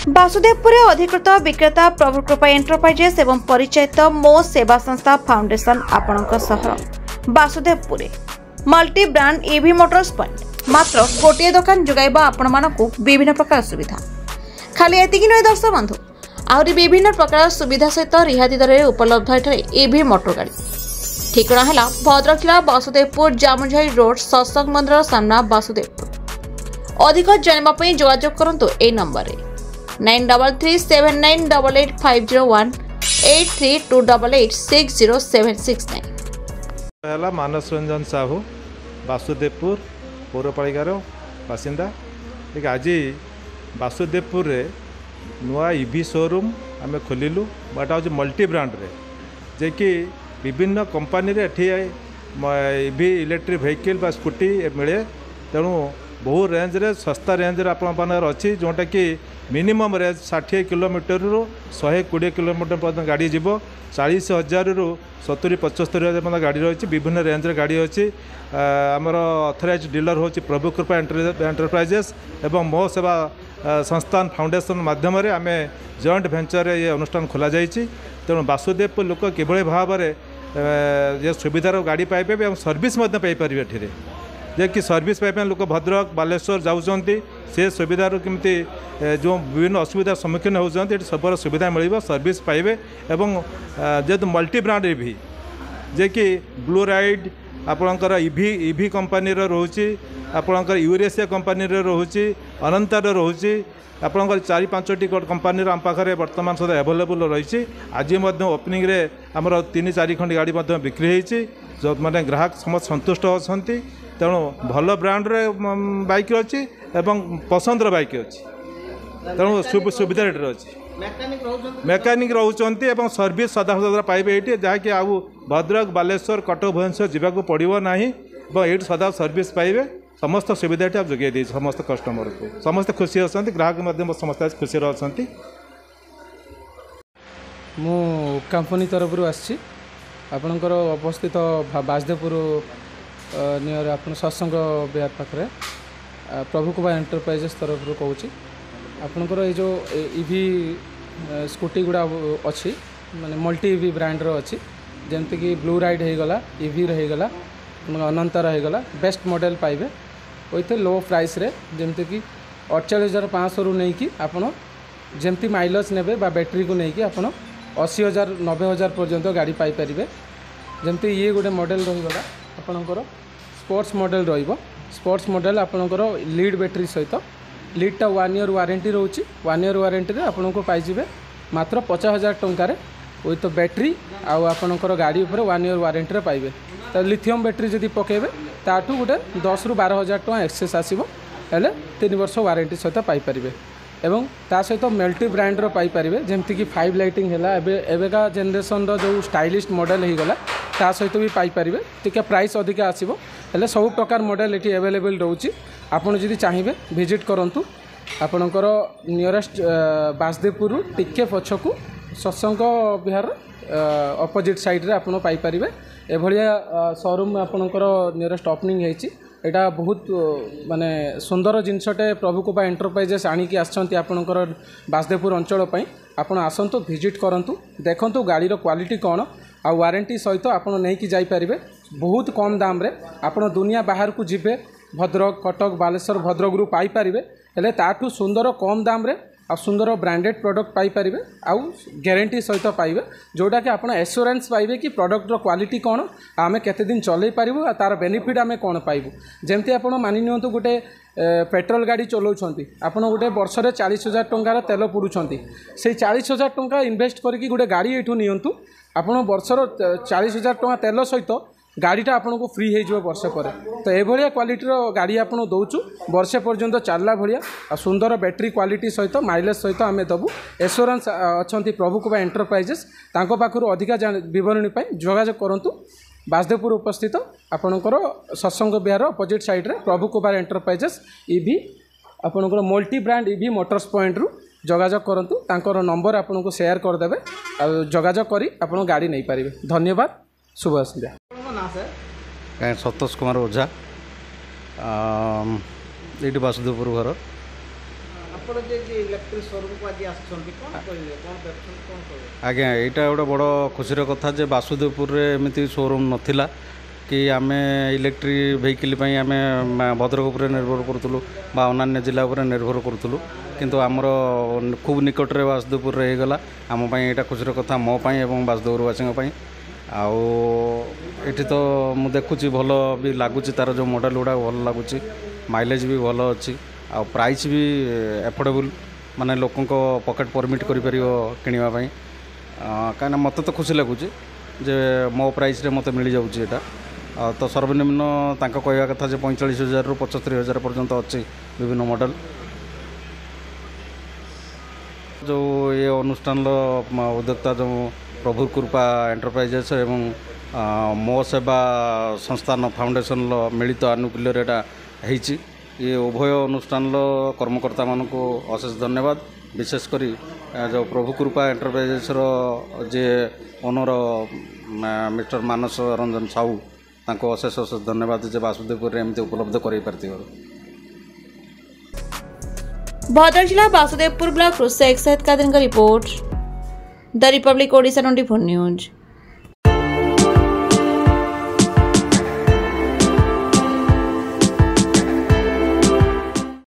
बासुदेवपुर अधिकृत विक्रेता प्रभु कृपा एंटरप्राइजेस एवं परिचयित मो सेवा संस्था फाउंडेशन आपणक सहर Basudevpur multi brand EV Motors point मात्र गोटे दुकान जोगाइबा आपण मानकु विभिन्न प्रकार सुविधा खाली एतिकी नय दर्शक बंधु आहरी विभिन्न प्रकार सुविधा सहित रिहाती दर में उपलब्ध एठारे ईवी मोटर गाड़ी ठिकाना है भद्रक जिला बासुदेवपुर जामुझाई रोड सत्संग मंदिर सामना बासुदेवपुर अधिक जानवाई जोगाजोग करूँ ए नंबर 9337988501 8328860769 पहला मानस रंजन साहू बासुदेवपुर पौरपालिकार बासिंदा ठीक आज बासुदेवपुर रे नुआ ईवी शोरूम आम खोलू बाटा हूँ मल्टी ब्रांड रे जे कि विभिन्न कंपनी रे ईवी इलेक्ट्रिक व्हीकल बा स्कूटी मिले तेणु बहु रेंज रे सस्ता रेंज रे आपनर अच्छी जोटा कि मिनिमम रेंज 60 किलोमीटर रु 120 किलोमीटर पर्यटन गाड़ी जीव 40,000 रु 70-75,000 पर्यटन गाड़ी रही विभिन्न रेंज रे गाड़ी अच्छी आमर अथराइज डीलर हूँ प्रभु कृपा एंटरप्राइजेस एवं मो सेवा संस्थान फाउंडेशन माध्यम आम जॉइंट भेंचर ये अनुष्ठान खोल जाइए तेणु बासुदेवपुर लोक किभली भाव में ये सुविधार गाड़ी पाइबे और सर्विस पाइपर एठिरे जे कि सर्विस पाइप लोक भद्रक बालेश्वर जाऊँगी से सुविधार केमती जो विभिन्न असुविधार सम्मुखीन होती सब सुविधा मिल सर्विस पाइबे एवं जेहेतु मल्टी ब्रांड ईवी जे कि ब्लू राइड आपणकर ईवी कंपनी रोचे आपणकर यूरेसिया कंपनी रोचे अनंतार रोचे आपणकर 4-5टी कंपनी आम पाखे बर्तमान सदा एभेलेबल रही आज ओपनिंग रे आमर 3-4 खंड गाड़ी बिक्री होती जो माने ग्राहक समस्त संतुष्ट अच्छा तेणु भल ब्रांड रे बाइक अच्छी एवं पसंदर बाइक अच्छी तेणु सुविधा रेट अच्छी मेकानिक रोचंती एवं सर्विस सदा सदा पाइबे ये जहाँकि आउ भद्रक बालेश्वर कटक भुवनेश्वर जावाक पड़ो ना ये सदा सर्विस पाइबे समस्त सुविधा आप जोगे दे समस्त कस्टमर को समस्त खुशी अच्छा ग्राहक समस्त खुशी अच्छा मु कंपनी तरफ आपणकर अवस्थित बासुदेवपुर नियर आप सत्संग बिहार पाखे प्रभु कृपा एंटरप्राइजेस तरफ कहूँ आपणकर ये जो ईवी स्कूटी गुड़ा अच्छी माने मल्टी ईवी ब्रांड अच्छी जमती कि ब्लू राइड होगला ईवी रहीगला अनंता रहीगला बेस्ट मॉडल पाइबे विथ लो प्राइस रे जमती कि 48,500 रु नहीं कि आपण जमती माइलेज नेबे बा बैटरी को नहीं कि आपण 80,000-90,000 पर्यंत गाड़ी पाई परिबे जमती ये गोटे मॉडल रहीगला आपणकर स्पोर्ट्स मॉडल रहिबो स्पोर्ट्स मॉडल आपणकर लीड बैटरी सहित लीडटा 1 ईयर वारंटी रोची 1 ईयर वारंटी रे आपनको पाइजिबे मात्र 50,000 टंका रे विथ बैटरी आउ आपणकर गाड़ी ऊपर 1 ईयर वारंटी रे पाइबे तो लिथियम बैटरी जदि पकेबे ताठू गोटे 10,000-12,000 टका एक्सेस आसीबो हेले 3 वर्ष वारंटी सहित पाई परिबे एवं ता सहित मल्टी ब्रांड रो पाई परिबे जेमति कि 5 लाइटिंग हैला एबेका जनरेशन रो जो स्टाइलिश मॉडल ही गला ता सहित भी पाई परिबे टिके प्राइस अधिक आसीबो हेले सब प्रकार मॉडल एठी अवेलेबल रहउची आपण जदि चाहिबे विजिट करंतु आपणकर नियरेस्ट बासुदेवपुर टिके पछकू सत्संग विहार अपोजिट साइड रे आपण पाई परिबे एभलिया शोरूम आपणकर नियरेस्ट ओपनिंग हेची एटा बहुत माने सुंदर जिनसटे प्रभु कृपा एंटरप्राइजेस आनिकी आछंती आपणकर बासुदेवपुर अंचल पई आपण आसंतु विजिट करंतु देखंतु गाड़ीर क्वालिटी कौन आ वारंटी सहित आपण नहीं कि जाई परिबे बहुत कम दाम रे आपण दुनिया बाहर को जिबे भद्रक कटक बालेश्वर भद्रक रु पाई परिबे हेले ताठू सुंदर कम दाम रे आ सुंदर ब्रांडेड प्रोडक्ट पाई परिबे आउ गारंटी सहित पाइबे जोटा कि आपण एश्योरेंस पाइबे कि प्रोडक्ट रो क्वालिटी कौन आमे केते दिन चलै पारिबो आ तार बेनिफिट आमे कौन पाइबो जेमती आपण मानि नियंतु गोटे पेट्रोल गाड़ी चलाउछंती आपण गोटे वर्ष रे 40,000 टंकार तेल पुडुछंती से 40,000 टंका इन्वेस्ट करके गोटे गाड़ी एठू नियंतु आपण वर्षर 40,000 टंका तेल सहित गाड़ीटा आपन को फ्री हो वर्ष पर तो ये क्वालिटी गाड़ी आप दौचु वर्षे पर्यंत चलला भाया आ सुंदर बैटरी क्वालिटी सहित माइलेज सहित आम दबू एश्योरेंस अच्छा प्रभु कृपा एंटरप्राइजेस तांको पाखरु अधिका विवरणी जोगाजोग करंतु बासुदेवपुर उपस्थित आपणकर सत्संग विहार अपोजिट साइड रे प्रभु कृपा एंटरप्राइजेस ईवी आपणकर multi brand EV Motors point रु जोगाजोग करंतु तांकर नंबर आपनको शेयर करदेवे आ जोगाजोग करी आपण गाड़ी नहीं पारिबे धन्यवाद शुभ संध्या कहीं सतोष कुमार ओझा ये बासुदेवपुर घर ଆପଣ ଯେ ଇଲେକ୍ଟ୍ରିକ୍ ଶୋରୁମକୁ ଆଜି ଆସିଛନ୍ତି କ'ଣ କହିବେ କ'ଣ ଦେଖୁଛନ୍ତି କ'ଣ କହିବେ? ଆଜ୍ଞା ଏଇଟା ଗୋଟେ ବଡ଼ ଖୁସିର କଥା ଯେ ବାସୁଦେବପୁରରେ ଏମିତି ଶୋରୁମ୍ ନଥିଲା କି ଆମେ ଇଲେକ୍ଟ୍ରିକ୍ ଭେହିକିଲ୍ ପାଇଁ ଆମେ ଭଦ୍ରକ ଉପରେ ନିର୍ଭର କରୁଥିଲୁ ବା ଅନ୍ୟାନ୍ୟ ଜିଲ୍ଲା ଉପରେ ନିର୍ଭର କରୁଥିଲୁ କିନ୍ତୁ ଆମର ଖୁବ୍ ନିକଟରେ ବାସୁଦେବପୁରରେ ହେଇଗଲା ଆମ ପାଇଁ ଏଇଟା ଖୁସିର କଥା ମୋ ପାଇଁ ଏବଂ ବାସୁଦେବପୁରବାସୀଙ୍କ ପାଇଁ। ଆଉ ଏଠି ତ ମୁଁ ଦେଖୁଛି ଭଲ ବି ଲାଗୁଛି ତାର ଯେଉଁ ମଡ଼େଲ୍ ଗୁଡ଼ାକ ଭଲ ଲାଗୁଛି ମାଇଲେଜ୍ ବି ଭଲ ଅଛି ଆଉ ପ୍ରାଇସ୍ ବି ଏଫୋର୍ଡେବୁଲ୍ ମାନେ ଲୋକଙ୍କ ପକେଟ୍ ପରମିଟ୍ କରିପାରିବ କିଣିବା ପାଇଁ କାହିଁକିନା ମୋତେ ତ ଖୁସି ଲାଗୁଛି ଯେ ମୋ ପ୍ରାଇସ୍ରେ ମୋତେ ମିଳିଯାଉଛି ଏଇଟା ତ ସର୍ବନିମ୍ନ ତାଙ୍କ କହିବା କଥା ଯେ 45,000ରୁ 75,000 ପର୍ଯ୍ୟନ୍ତ ଅଛି ବିଭିନ୍ନ ମଡ଼େଲ୍। ଯେଉଁ ଏ ଅନୁଷ୍ଠାନର ଉଦ୍ୟୋକ୍ତା ଯେଉଁ ପ୍ରଭୁ କୃପା ଏଣ୍ଟରପ୍ରାଇଜେସ୍ ଏବଂ ମୋ ସେବା ସଂସ୍ଥାନ ଫାଉଣ୍ଡେସନର ମିଳିତ ଆନୁକୂଲ୍ୟରେ ଏଇଟା ହେଇଛି। ये उभय अनुष्ठान कर्मकर्ता मानक अशेष धन्यवाद विशेष करी जो प्रभु कृपा एंटरप्राइजेस जे ओनर मिस्टर मानस रंजन साहू तांको अशेष अशेष धन्यवाद जे बासुदेवपुर एमती उपलब्ध कर भद्रक जिला बासुदेवपुर ब्लॉक से एक्साइज कादिन का report the Republic Odisha 24 news.